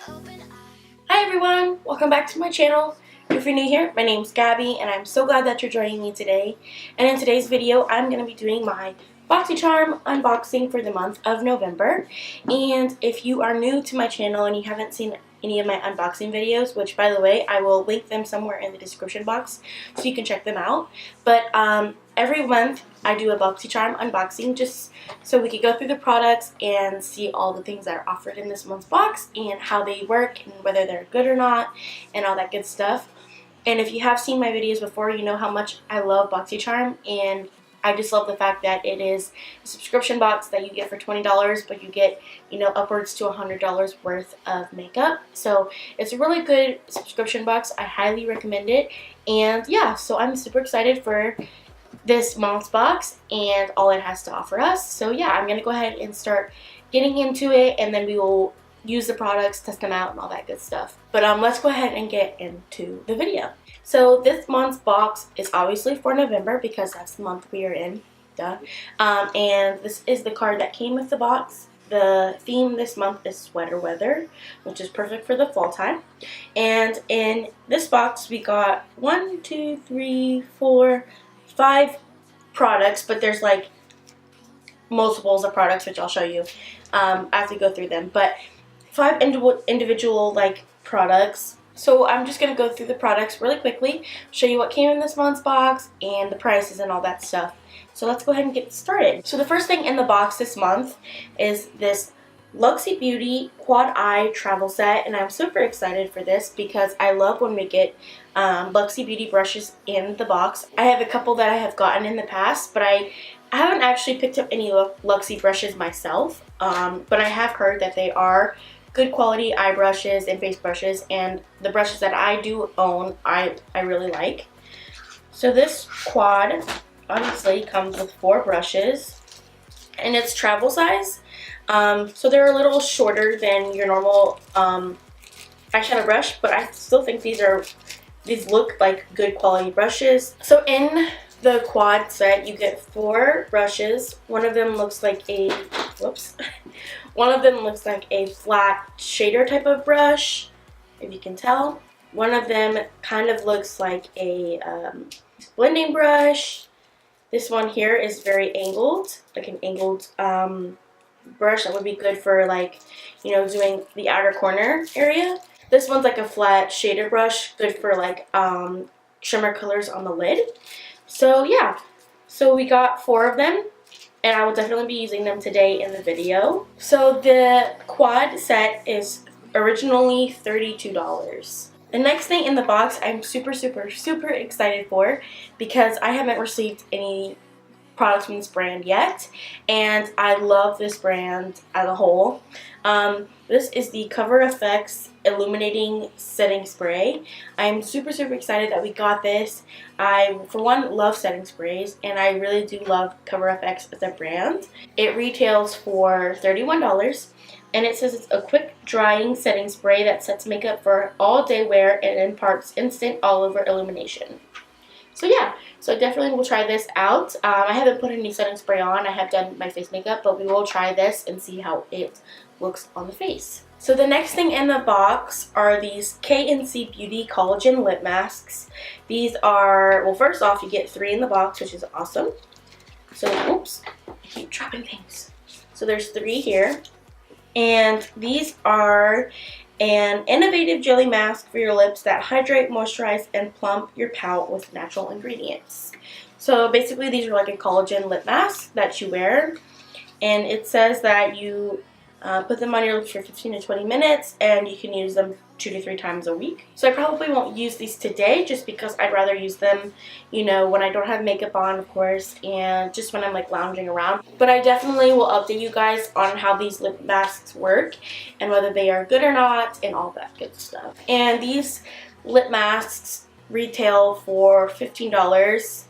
Hi everyone, welcome back to my channel. If you're new here, my name's Gabby and I'm so glad that you're joining me today. And in today's video, I'm going to be doing my Boxycharm unboxing for the month of November. And if you are new to my channel and you haven't seen any of my unboxing videos, which by the way, I will link them somewhere in the description box so you can check them out. But every month I do a Boxycharm unboxing just so we can go through the products and see all the things that are offered in this month's box and how they work and whether they're good or not and all that good stuff. And if you have seen my videos before, you know how much I love Boxycharm, and I just love the fact that it is a subscription box that you get for $20, but you get, you know, upwards to $100 worth of makeup. So it's a really good subscription box. I highly recommend it. And yeah, so I'm super excited for this month's box and all it has to offer us. So yeah, I'm going to go ahead and start getting into it, and then we will use the products, test them out, and all that good stuff. But let's go ahead and get into the video. So this month's box is obviously for November because that's the month we are in, duh. And this is the card that came with the box. The theme this month is sweater weather, which is perfect for the fall time. And in this box we got 1, 2, 3, 4, 5 products, but there's like multiples of products, which I'll show you as we go through them. But 5 individual like products. So I'm just going to go through the products really quickly, show you what came in this month's box and the prices and all that stuff. So let's go ahead and get started. So the first thing in the box this month is this Luxie Beauty Quad Eye Travel Set, and I'm super excited for this because I love when we get Luxie Beauty brushes in the box. I have a couple that I have gotten in the past, but I haven't actually picked up any Luxie brushes myself, but I have heard that they are good quality eye brushes and face brushes, and the brushes that I do own I really like. So this quad obviously comes with 4 brushes, and it's travel size, so they're a little shorter than your normal eyeshadow brush, but I still think these look like good quality brushes. So in the quad set you get 4 brushes. One of them looks like a one of them looks like a flat shader type of brush, if you can tell. One of them kind of looks like a blending brush. This one here is very angled, like an angled brush that would be good for, like, you know, doing the outer corner area. This one's like a flat shader brush, good for like shimmer colors on the lid. So yeah, so we got 4 of them, and I will definitely be using them today in the video. So the quad set is originally $32. The next thing in the box I'm super excited for because I haven't received any products from this brand yet, and I love this brand as a whole. This is the Coverfx Illuminating Setting Spray. I'm super excited that we got this. I, for one, love setting sprays, and I really do love Coverfx as a brand. It retails for $31, and it says it's a quick drying setting spray that sets makeup for all day wear and imparts instant all over illumination. So yeah, so definitely we'll try this out. I haven't put any setting spray on. I have done my face makeup, but we will try this and see how it looks on the face. So the next thing in the box are these KNC Beauty Collagen Lip Masks. These are, well, first off, you get 3 in the box, which is awesome. So, oops, I keep dropping things. So there's 3 here. And these are an innovative jelly mask for your lips that hydrate, moisturize, and plump your pout with natural ingredients. So basically these are like a collagen lip mask that you wear, and it says that you put them on your lips for 15 to 20 minutes, and you can use them 2 to 3 times a week. So I probably won't use these today just because I'd rather use them, you know, when I don't have makeup on, of course, and just when I'm like lounging around. But I definitely will update you guys on how these lip masks work and whether they are good or not and all that good stuff. And these lip masks retail for $15.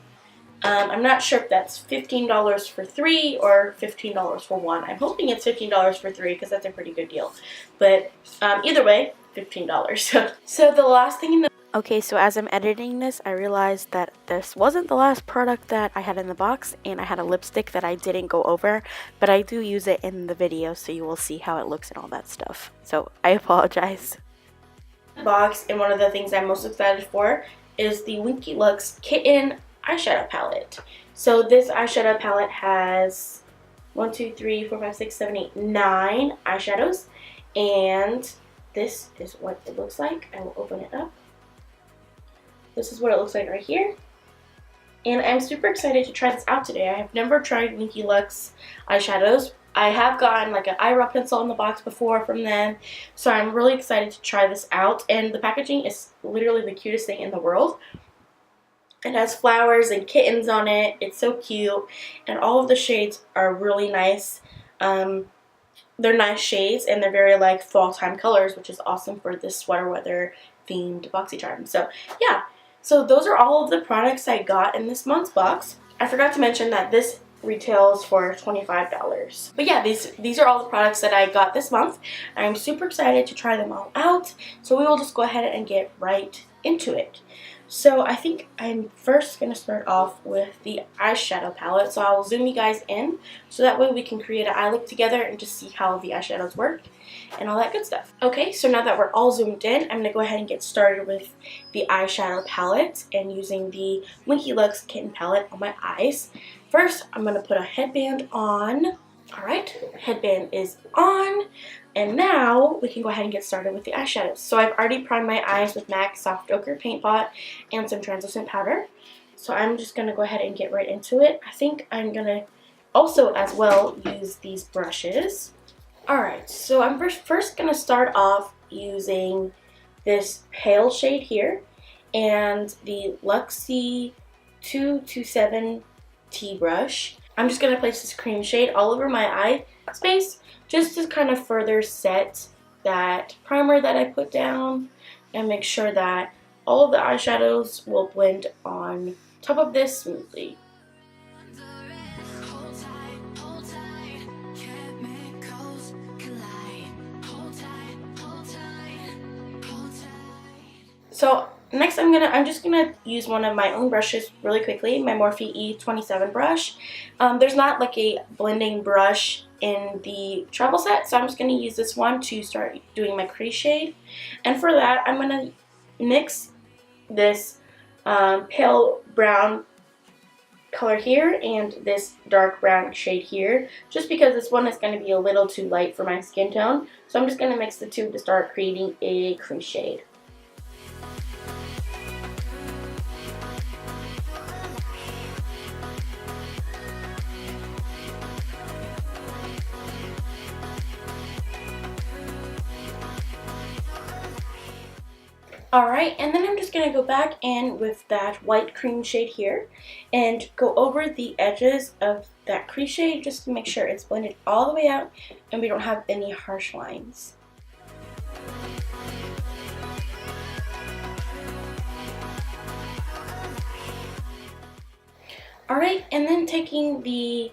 I'm not sure if that's $15 for 3 or $15 for 1. I'm hoping it's $15 for 3 because that's a pretty good deal. But either way, $15. So the last thing in the Okay, so as I'm editing this, I realized that this wasn't the last product that I had in the box, and I had a lipstick that I didn't go over, but I do use it in the video, so you will see how it looks and all that stuff. So I apologize. Box, and one of the things I'm most excited for is the Winkylux Kitten eyeshadow palette. So this eyeshadow palette has 1, 2, 3, 4, 5, 6, 7, 8, 9 eyeshadows, and this is what it looks like. I will open it up. This is what it looks like right here. And I'm super excited to try this out today. I have never tried Winkylux eyeshadows. I have gotten like an eyebrow pencil in the box before from them. So I'm really excited to try this out. And the packaging is literally the cutest thing in the world. It has flowers and kittens on it. It's so cute. And all of the shades are really nice. They're nice shades, and they're very like fall time colors, which is awesome for this sweater weather themed Boxycharm. So yeah. So those are all of the products I got in this month's box. I forgot to mention that this retails for $25. But yeah, these are all the products that I got this month. I'm super excited to try them all out. So we will just go ahead and get right into it. So I think I'm first going to start off with the eyeshadow palette. So I will zoom you guys in so that way we can create an eye look together and just see how the eyeshadows work and all that good stuff. Okay, so now that we're all zoomed in, I'm going to go ahead and get started with the eyeshadow palette and using the Winkylux Kitten palette on my eyes. First, I'm going to put a headband on. Alright, headband is on. And now we can go ahead and get started with the eyeshadows. So I've already primed my eyes with MAC Soft Ochre Paint Pot and some translucent powder. So I'm just going to go ahead and get right into it. I think I'm going to also as well use these brushes. Alright, so I'm first going to start off using this pale shade here and the Luxie 227 T brush. I'm just going to place this cream shade all over my eye space just to kind of further set that primer that I put down and make sure that all of the eyeshadows will blend on top of this smoothly. So next I'm just gonna use one of my own brushes really quickly, my Morphe E27 brush. There's not like a blending brush in the travel set, so I'm just gonna use this one to start doing my crease shade. And for that, I'm gonna mix this pale brown color here and this dark brown shade here, just because this one is going to be a little too light for my skin tone. So I'm just going to mix the two to start creating a crease shade. Alright, and then I'm just going to go back in with that white cream shade here and go over the edges of that crease shade just to make sure it's blended all the way out and we don't have any harsh lines. Alright, and then taking the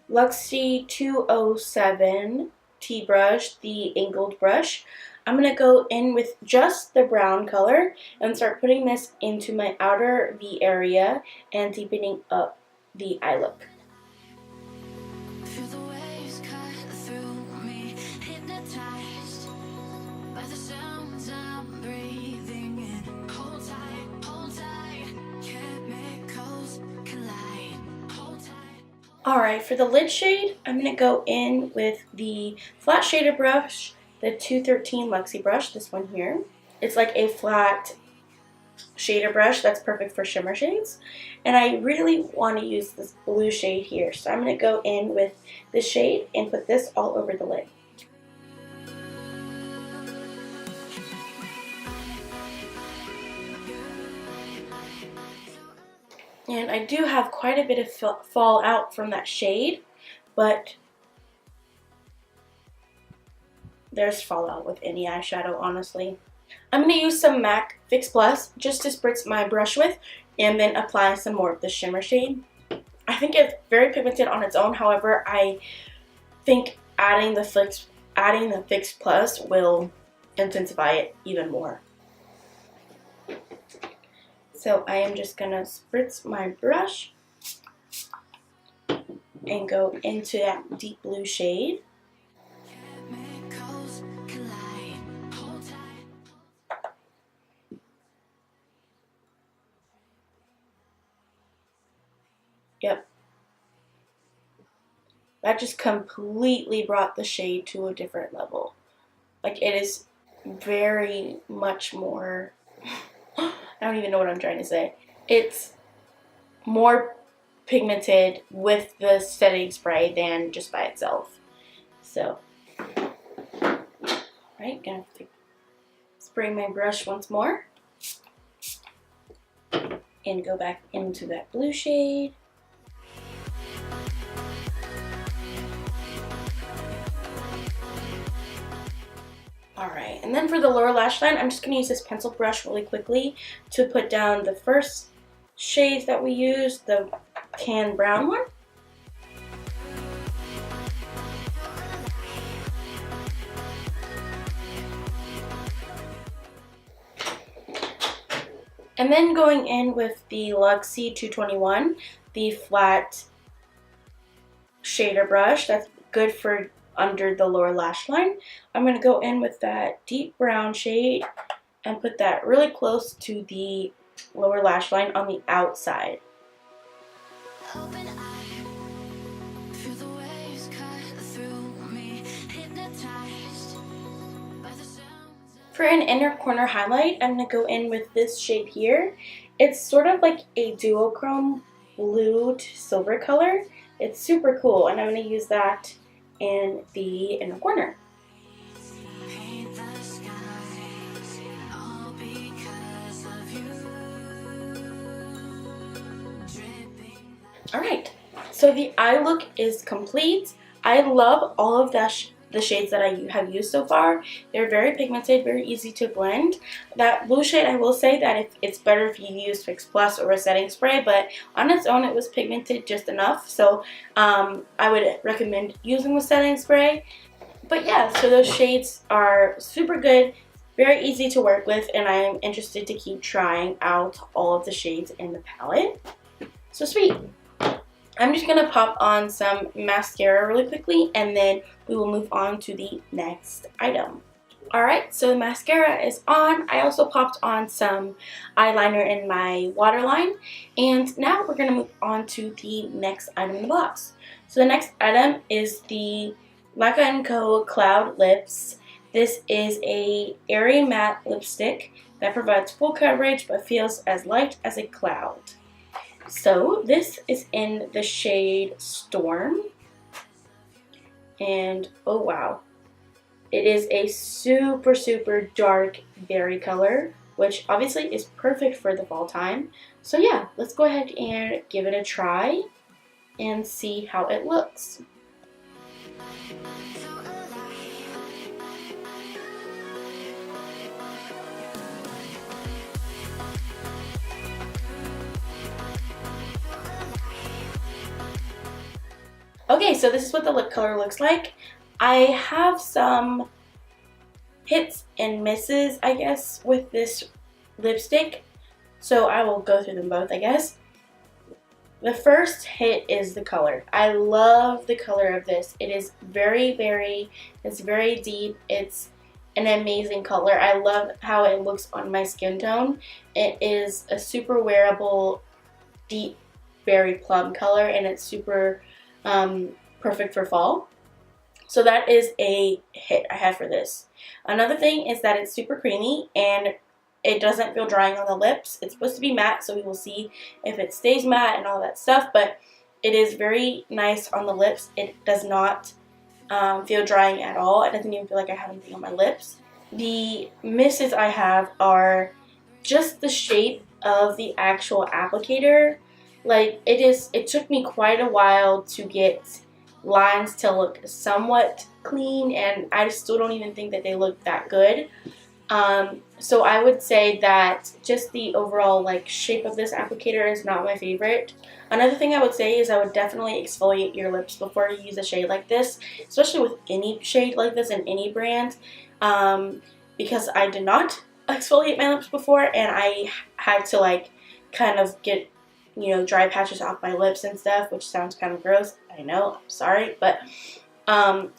Luxie 207 T brush, the angled brush, I'm going to go in with just the brown color and start putting this into my outer V area and deepening up the eye look. Alright, for the lid shade, I'm going to go in with the flat shader brush, the 213 Luxie brush, this one here. It's like a flat shader brush that's perfect for shimmer shades. And I really want to use this blue shade here. So I'm going to go in with this shade and put this all over the lid. And I do have quite a bit of fallout from that shade, but there's fallout with any eyeshadow, honestly. I'm going to use some MAC Fix Plus just to spritz my brush with and then apply some more of the shimmer shade. I think it's very pigmented on its own, however, I think adding the Fix Plus will intensify it even more. So I am just going to spritz my brush and go into that deep blue shade. Yep. That just completely brought the shade to a different level. Like, it is very much more, I don't even know what I'm trying to say. It's more pigmented with the setting spray than just by itself. So, alright, gonna have to spray my brush once more and go back into that blue shade. Alright, and then for the lower lash line, I'm just going to use this pencil brush really quickly to put down the first shades that we used, the tan brown one. And then going in with the Luxie 221, the flat shader brush that's good for under the lower lash line. I'm going to go in with that deep brown shade and put that really close to the lower lash line on the outside. For an inner corner highlight, I'm going to go in with this shade here. It's sort of like a duochrome blue to silver color. It's super cool, and I'm going to use that in the inner corner. Alright, so the eye look is complete. I love all of the shades that I have used so far. They're very pigmented, very easy to blend. That blue shade, I will say that it's better if you use Fix Plus or a setting spray, but on its own it was pigmented just enough, so I would recommend using the setting spray. But yeah, so those shades are super good, very easy to work with, and I am interested to keep trying out all of the shades in the palette. So sweet. I'm just going to pop on some mascara really quickly, and then we will move on to the next item. Alright, so the mascara is on. I also popped on some eyeliner in my waterline, and now we're going to move on to the next item in the box. So the next item is the Laca & Co. Cloud Lips. This is a airy matte lipstick that provides full coverage but feels as light as a cloud. So this is in the shade Storm, and oh wow, it is a super dark berry color, which obviously is perfect for the fall time. So yeah, let's go ahead and give it a try and see how it looks. Okay, so this is what the lip color looks like. I have some hits and misses, I guess, with this lipstick, so I will go through them both, I guess. The first hit is the color. I love the color of this. It is very berry, it's very deep, it's an amazing color. I love how it looks on my skin tone. It is a super wearable, deep berry plum color, and it's super perfect for fall. So that is a hit I have for this. Another thing is that it's super creamy and it doesn't feel drying on the lips. It's supposed to be matte, so we will see if it stays matte and all that stuff, but it is very nice on the lips. It does not feel drying at all. It doesn't even feel like I have anything on my lips. The misses I have are just the shape of the actual applicator. Like, it took me quite a while to get lines to look somewhat clean, and I still don't even think that they look that good. So I would say that just the overall shape of this applicator is not my favorite. Another thing I would say is I would definitely exfoliate your lips before you use a shade like this, especially with any shade like this in any brand, because I did not exfoliate my lips before, and I had to kind of get, you know, dry patches off my lips and stuff, which sounds kind of gross. I know, I'm sorry, but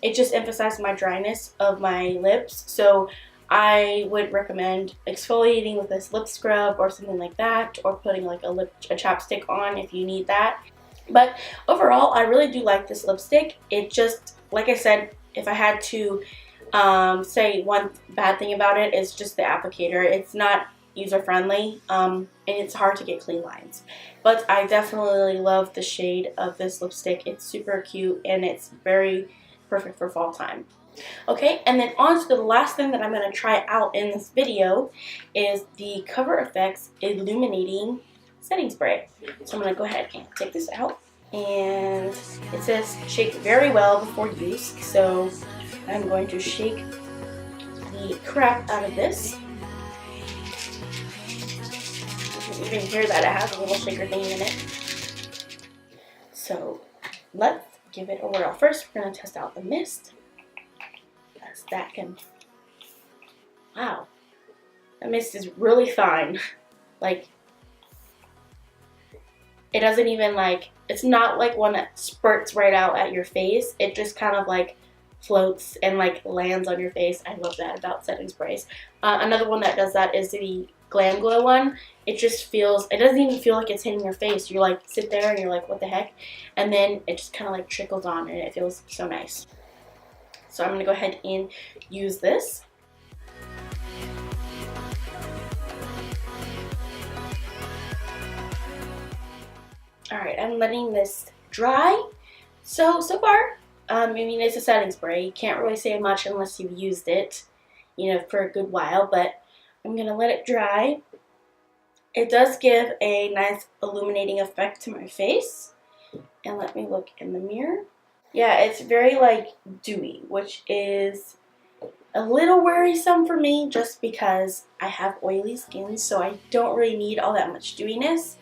it just emphasized my dryness of my lips. So I would recommend exfoliating with this lip scrub or something like that, or putting like a chapstick on if you need that. But overall, I really do like this lipstick. It just, like I said, if I had to say one bad thing about it, is just the applicator. It's not user-friendly, and it's hard to get clean lines. But I definitely love the shade of this lipstick. It's super cute, and it's very perfect for fall time. Okay, and then on to the last thing that I'm going to try out in this video is the Coverfx Illuminating Setting Spray. So I'm going to go ahead and take this out, and it says shake very well before use, so I'm going to shake the crap out of this. You can hear that it has a little shaker thing in it. So let's give it a whirl. First, we're going to test out the mist. That can, wow, that mist is really fine. Like, it doesn't even like, it's not like one that spurts right out at your face. It just kind of like floats and like lands on your face. I love that about setting sprays. Another one that does that is the Glam Glow one. It just feels, it doesn't even feel like it's hitting your face. You like sit there and you're like, what the heck? And then it just kind of like trickles on, and it feels so nice. So I'm going to go ahead and use this. Alright, I'm letting this dry. So far, I mean, it's a setting spray. You can't really say much unless you've used it, you know, for a good while. But I'm going to let it dry. It does give a nice illuminating effect to my face. And let me look in the mirror. Yeah, it's very like dewy, which is a little worrisome for me just because I have oily skin, so I don't really need all that much dewiness.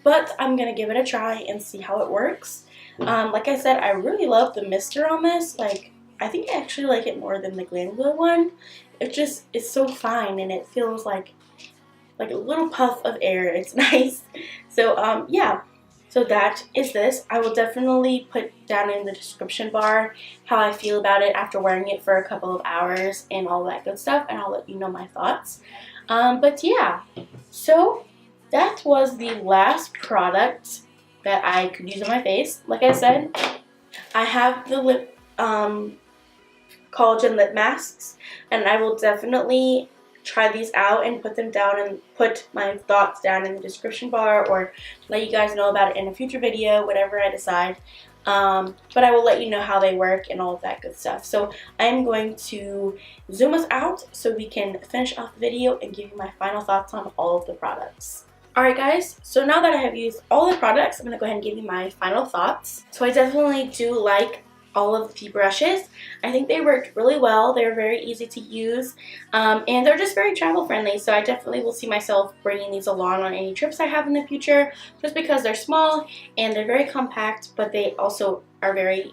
But I'm going to give it a try and see how it works. Like I said, I really love the mister on this. Like, I think I actually like it more than the Glam Glow one. It just, it's so fine, and it feels like a little puff of air. It's nice. So, yeah. So that is this. I will definitely put down in the description bar how I feel about it after wearing it for a couple of hours and all that good stuff, and I'll let you know my thoughts. But yeah, so that was the last product that I could use on my face. Like I said, I have the lip collagen lip masks, and I will definitely try these out and put them down and put my thoughts down in the description bar, or let you guys know about it in a future video, whatever I decide. But I will let you know how they work and all of that good stuff. So I'm going to zoom us out so we can finish off the video and give you my final thoughts on all of the products. Alright guys, so now that I have used all the products, I'm going to go ahead and give you my final thoughts. So I definitely do like all of the brushes. I think they worked really well. They're very easy to use, and they're just very travel friendly, so I definitely will see myself bringing these along on any trips I have in the future, just because they're small and they're very compact, but they also are very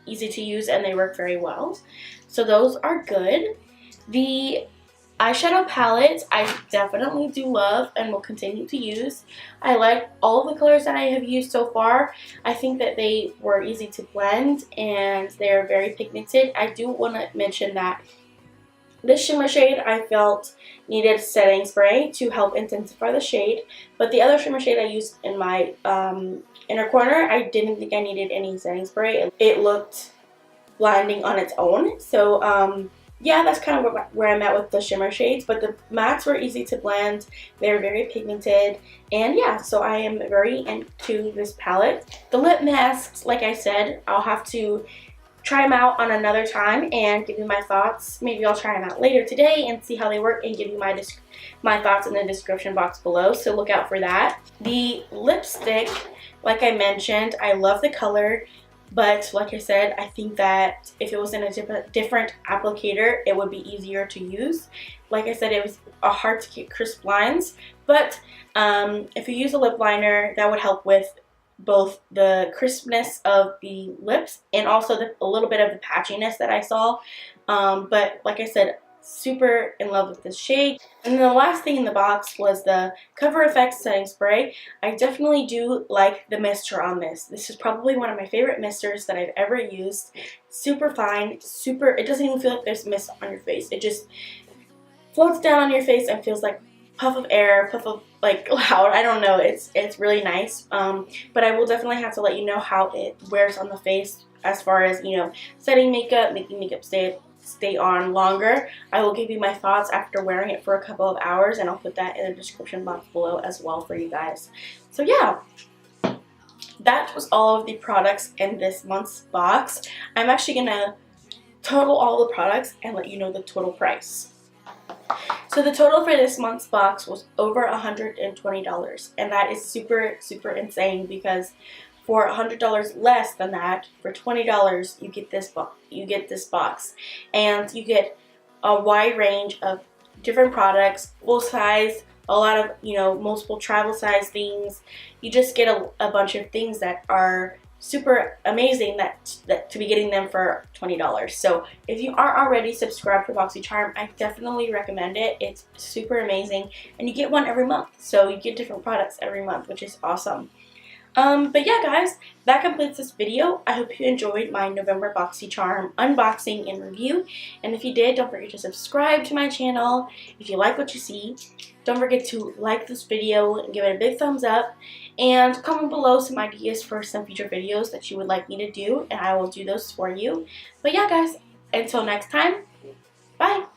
easy to use and they work very well. So those are good. The eyeshadow palette I definitely do love and will continue to use. I like all of the colors that I have used so far. I think that they were easy to blend and they're very pigmented. I do want to mention that this shimmer shade I felt needed setting spray to help intensify the shade, but the other shimmer shade I used in my inner corner, I didn't think I needed any setting spray. It looked blinding on its own. So yeah, that's kind of where I'm at with the shimmer shades, but the mattes were easy to blend. They're very pigmented, and yeah, so I am very into this palette. The lip masks, like I said, I'll have to try them out on another time and give you my thoughts. Maybe I'll try them out later today and see how they work and give you my thoughts in the description box below, so look out for that. The lipstick, like I mentioned, I love the color. But like I said, I think that if it was in a different applicator, it would be easier to use. Like I said, it was hard to get crisp lines. But if you use a lip liner, that would help with both the crispness of the lips and also a little bit of the patchiness that I saw. But like I said, super in love with this shade. And then the last thing in the box was the Coverfx Setting Spray. I definitely do like the mister on this. This is probably one of my favorite misters that I've ever used. Super fine, it doesn't even feel like there's mist on your face. It just floats down on your face and feels like puff of air, puff of like cloud. I don't know. It's really nice. But I will definitely have to let you know how it wears on the face as far as, you know, setting makeup, making makeup stay on longer. I will give you my thoughts after wearing it for a couple of hours, and I'll put that in the description box below as well for you guys. So yeah, that was all of the products in this month's box. I'm actually gonna total all the products and let you know the total price. So the total for this month's box was over $120, and that is super insane, because for $100 less than that, for $20 you get this box, and you get a wide range of different products, full size, a lot of, you know, multiple travel size things. You just get a bunch of things that are super amazing that to be getting them for $20. So if you aren't already subscribed to Boxycharm, I definitely recommend it. It's super amazing, and you get one every month, so you get different products every month, which is awesome. But yeah, guys, that completes this video. I hope you enjoyed my November Boxycharm unboxing and review. And if you did, don't forget to subscribe to my channel. If you like what you see, don't forget to like this video and give it a big thumbs up. And comment below some ideas for some future videos that you would like me to do, and I will do those for you. But yeah, guys, until next time, bye!